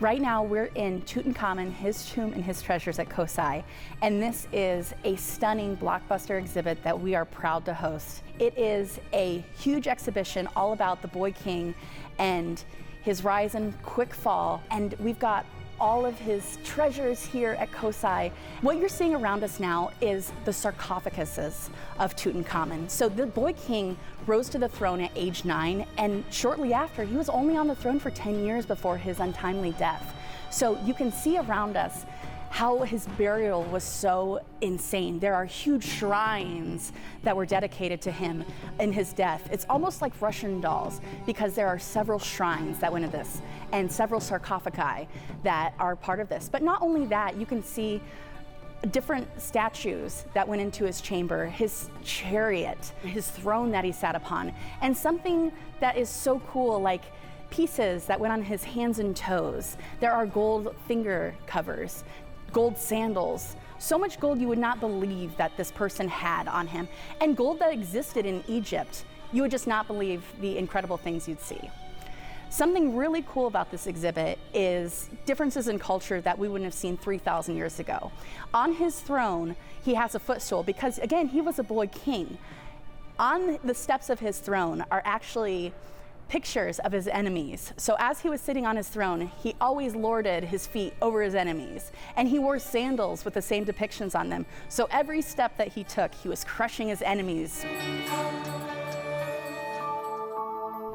Right now we're in Tutankhamun, his tomb and his treasures at COSI, and this is a stunning blockbuster exhibit that we are proud to host. It is a huge exhibition all about the boy king and his rise and quick fall, and we've got all of his treasures here at COSI. What you're seeing around us now is the sarcophaguses of Tutankhamun. So the boy king rose to the throne at age 9, and shortly after, he was only on the throne for 10 years before his untimely death. So you can see around us how his burial was so insane. There are huge shrines that were dedicated to him in his death. It's almost like Russian dolls because there are several shrines that went into this and several sarcophagi that are part of this. But not only that, you can see different statues that went into his chamber, his chariot, his throne that he sat upon, and something that is so cool, like pieces that went on his hands and toes. There are gold finger covers, gold sandals, so much gold you would not believe that this person had on him, and gold that existed in Egypt. You would just not believe the incredible things you'd see. Something really cool about this exhibit is differences in culture that we wouldn't have seen 3,000 years ago. On his throne, he has a footstool because, again, he was a boy king. On the steps of his throne are actually pictures of his enemies. So as he was sitting on his throne, he always lorded his feet over his enemies, and he wore sandals with the same depictions on them. So every step that he took, he was crushing his enemies.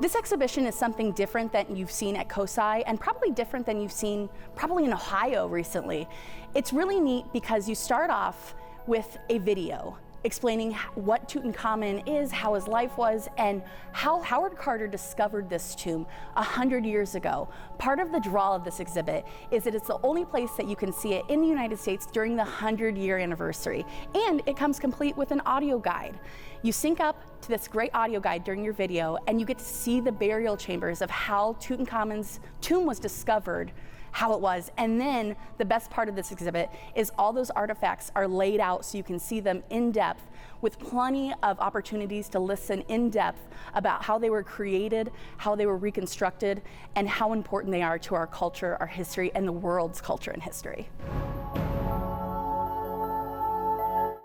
This exhibition is something different than you've seen at COSI, and probably different than you've seen probably in Ohio recently. It's really neat because you start off with a video explaining what Tutankhamun is, how his life was, and how Howard Carter discovered this tomb 100 years ago. Part of the draw of this exhibit is that it's the only place that you can see it in the United States during the 100-year anniversary. And it comes complete with an audio guide. You sync up to this great audio guide during your video, and you get to see the burial chambers of how Tutankhamun's tomb was discovered, how it was. And then the best part of this exhibit is all those artifacts are laid out so you can see them in depth, with plenty of opportunities to listen in depth about how they were created, how they were reconstructed, and how important they are to our culture, our history, and the world's culture and history.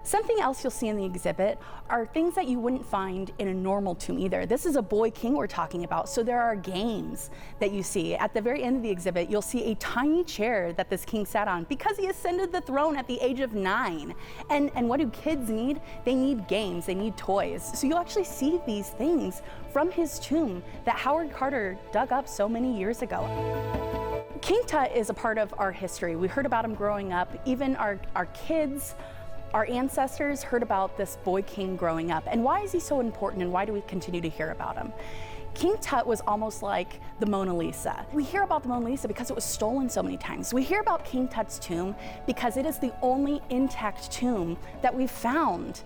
Something else you'll see in the exhibit are things that you wouldn't find in a normal tomb either. This is a boy king we're talking about, so there are games that you see. At the very end of the exhibit, you'll see a tiny chair that this king sat on because he ascended the throne at the age of 9. And what do kids need? They need games, they need toys. So you'll actually see these things from his tomb that Howard Carter dug up so many years ago. King Tut is a part of our history. We heard about him growing up. Even our kids, our ancestors heard about this boy king growing up. And why is he so important, and why do we continue to hear about him? King Tut was almost like the Mona Lisa. We hear about the Mona Lisa because it was stolen so many times. We hear about King Tut's tomb because it is the only intact tomb that we've found.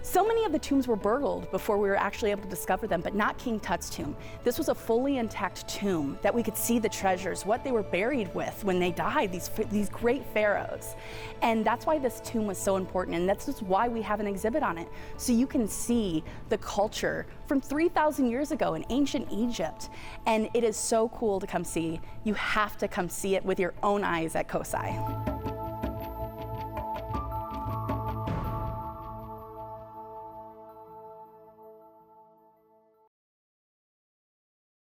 So many of the tombs were burgled before we were actually able to discover them, but not King Tut's tomb. This was a fully intact tomb that we could see the treasures, what they were buried with when they died, these great pharaohs. And that's why this tomb was so important, and that's just why we have an exhibit on it. So you can see the culture from 3,000 years ago in ancient Egypt. And it is so cool to come see. You have to come see it with your own eyes at COSI.